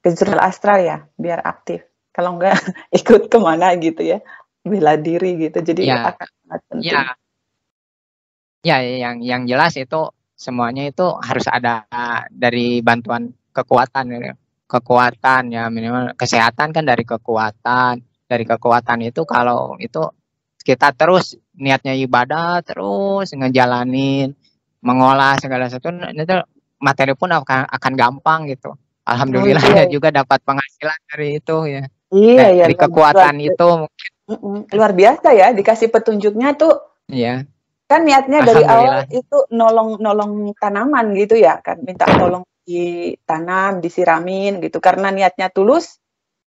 ke jurnal astral ya, biar aktif. Kalau enggak ikut kemana gitu ya, bela diri gitu. Jadi Ya, akan sangat penting. ya, ya, yang jelas itu semuanya itu harus ada dari bantuan kekuatan gitu. Kekuatan ya, minimal kesehatan kan dari kekuatan. Dari kekuatan itu kalau itu kita terus niatnya ibadah, terus ngejalanin, mengolah segala sesuatu, itu materi pun akan gampang gitu. Oh Alhamdulillah iya, ya iya. juga dapat penghasilan dari itu ya. Iya ya, Dari luar, luar, kekuatan itu. luar biasa ya, dikasih petunjuknya tuh. Ya, Kan niatnya dari awal alhamdulillah. itu nolong tanaman gitu ya kan, minta tolong ditanam, disiramin gitu. Karena niatnya tulus,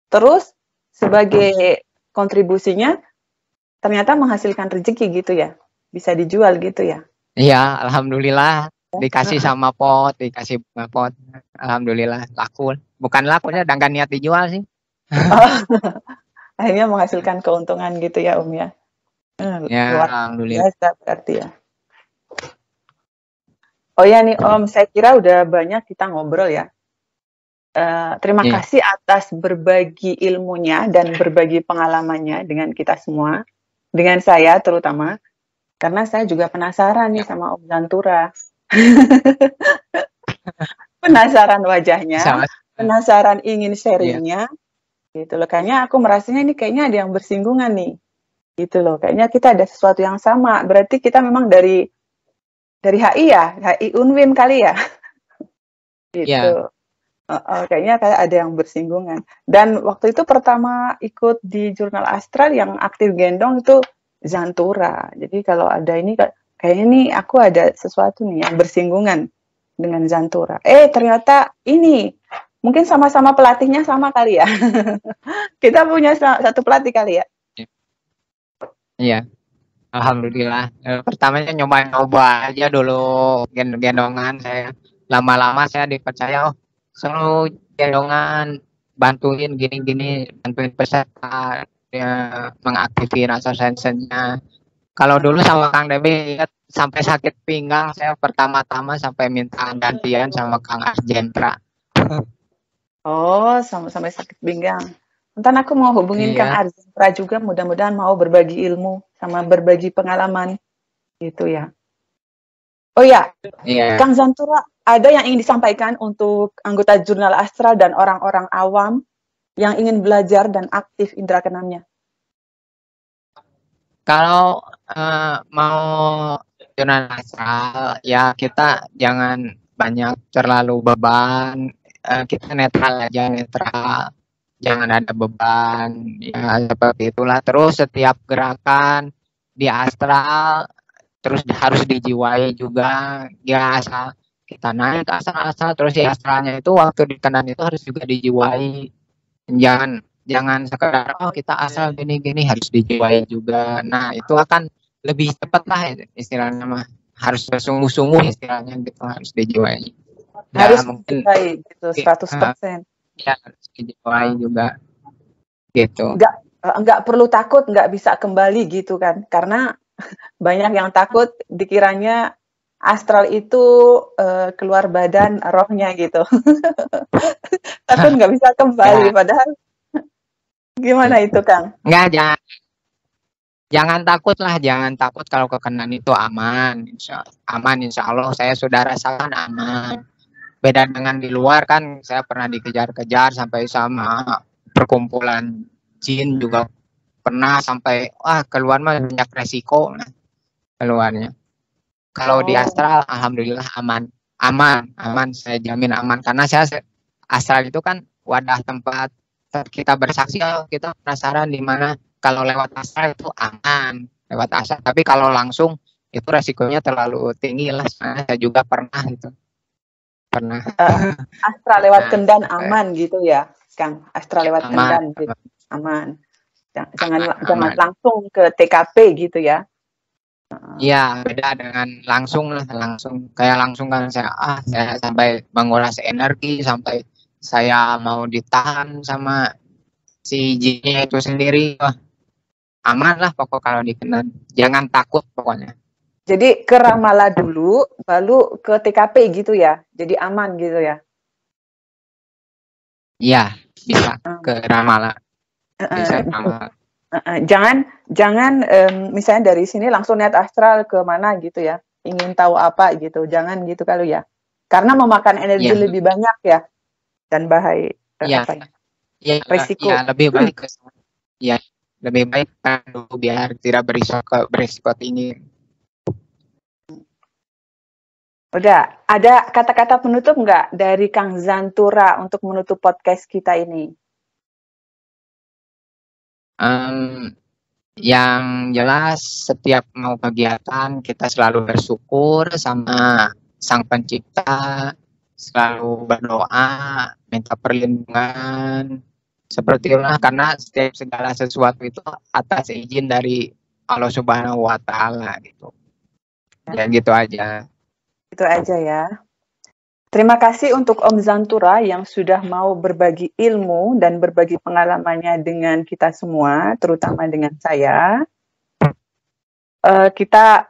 terus sebagai kontribusinya ternyata menghasilkan rezeki gitu ya. Bisa dijual gitu ya. Iya, alhamdulillah dikasih Heeh. sama pot, dikasih bunga pot. Alhamdulillah laku. Bukan lakunya udah nggak niat dijual sih. Oh, akhirnya menghasilkan keuntungan gitu ya Om ya. Ya, Luar alhamdulillah. biasa berarti ya. Oh ya nih Om, saya kira udah banyak kita ngobrol ya. Terima Iya, kasih atas berbagi ilmunya dan berbagi pengalamannya dengan kita semua, dengan saya terutama, karena saya juga penasaran nih ya. sama Om Zantura. Penasaran wajahnya, Sama-sama. penasaran ingin Iya, sharingnya, gitu loh. Kayaknya aku merasanya ini kayaknya ada yang bersinggungan nih, gitu loh. Kayaknya kita ada sesuatu yang sama. Berarti kita memang dari HI ya, HI Unwin kali ya, iya, gitu. Kayaknya kayak ada yang bersinggungan. Dan waktu itu pertama ikut di Jurnal Astral yang aktif gendong itu Zantura. Jadi kalau ada ini kayaknya nih aku ada sesuatu nih yang bersinggungan dengan Zantura. Ternyata ini mungkin sama-sama pelatihnya sama kali ya. Kita punya satu pelatih kali ya. iya. Alhamdulillah. Pertamanya nyoba-nyoba aja dulu gendongan saya. Lama-lama saya dipercaya, oh, suruh gendongan, bantuin gini-gini, bantuin peserta ya, mengaktifin rasa sensennya. Kalau dulu sama Kang Devi lihat sampai sakit pinggang, saya pertama-tama sampai minta gantian sama Kang Arjentra. Oh, sampai sakit pinggang. Ntar aku mau hubungin Kang Iya, Arzentra juga, mudah-mudahan mau berbagi ilmu sama berbagi pengalaman gitu ya. Oh ya, iya. Kang Zantura, ada yang ingin disampaikan untuk anggota Jurnal Astral dan orang-orang awam yang ingin belajar dan aktif indera keenamnya? Kalau mau jurnal asal, ya kita jangan banyak terlalu beban. Kita netral aja, netral. Jangan ada beban, ya seperti itulah. Terus setiap gerakan di astral terus harus dijiwai juga. Ya asal kita naik ke asal-asal, terus di astralnya itu waktu di kanan itu harus juga dijiwai. Jangan jangan sekedar oh kita asal gini-gini, harus dijiwai juga. Nah itu akan lebih cepat lah istilahnya mah, harus bersungguh-sungguh istilahnya gitu, harus dijiwai. Ya Harus mungkin mencintai gitu, uh, 100%. ya harus dijiwai juga gitu. Nggak perlu takut, nggak bisa kembali gitu kan. Karena banyak yang takut dikiranya astral itu keluar badan rohnya gitu. Takut nggak bisa kembali, Ya, padahal gimana itu Kang? enggak, jangan takut lah, jangan takut. Kalau kekenaan itu aman, insya Allah saya sudah rasakan aman. Beda dengan di luar kan, saya pernah dikejar-kejar sampai sama perkumpulan jin juga, pernah sampai wah keluar mah banyak resiko keluarnya. Kalau di Oh, astral alhamdulillah aman, aman, aman, saya jamin aman, karena saya astral itu kan wadah tempat kita bersaksi. Oh, kita penasaran di mana. Kalau lewat astral itu aman, lewat astral. Tapi kalau langsung itu resikonya terlalu tinggi lah. Saya juga pernah itu. Pernah. Astra lewat Kendan aman gitu ya, Kang? Astra lewat aman, Kendan gitu. Aman. Jangan langsung ke TKP gitu ya. Iya, beda dengan langsung lah, langsung kan saya sampai menguras energi, sampai saya mau ditahan sama si jinnya itu sendiri. Wah, aman lah pokok kalau di Kendan. Jangan takut pokoknya. Jadi ke Ramala dulu, baru ke TKP gitu ya. Jadi aman gitu ya. Iya, bisa ke Ramala. Bisa Ramala. Jangan misalnya dari sini langsung lihat astral ke mana gitu ya, ingin tahu apa gitu, jangan gitu kalau ya, karena memakan energi lebih banyak ya, dan bahaya resiko. Ya, lebih baik lebih baik biar tidak berisiko tinggi. Udah, ada kata-kata penutup nggak dari Kang Zantura untuk menutup podcast kita ini? Yang jelas setiap mau kegiatan kita selalu bersyukur sama Sang Pencipta, selalu berdoa, minta perlindungan, seperti itulah, karena setiap segala sesuatu itu atas izin dari Allah Subhanahu wa Ta'ala gitu. Ya gitu aja. Itu aja ya. Terima kasih untuk Om Zantura yang sudah mau berbagi ilmu dan berbagi pengalamannya dengan kita semua, terutama dengan saya. Kita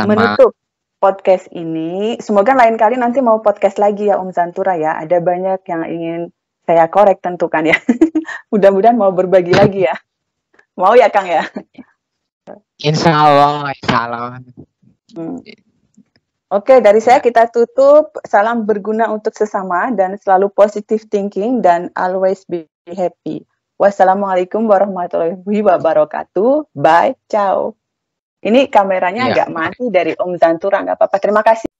menutup podcast ini. Semoga lain kali nanti mau podcast lagi ya Om Zantura ya. Ada banyak yang ingin saya korek tentukan ya. Mudah-mudahan mau berbagi lagi ya. Mau ya Kang ya? Insya Allah, insya Allah. Oke, dari saya kita tutup. Salam berguna untuk sesama dan selalu positive thinking dan always be happy. Wassalamualaikum warahmatullahi wabarakatuh. Bye, ciao. Ini kameranya agak mati dari Om Zantura, nggak apa-apa. Terima kasih.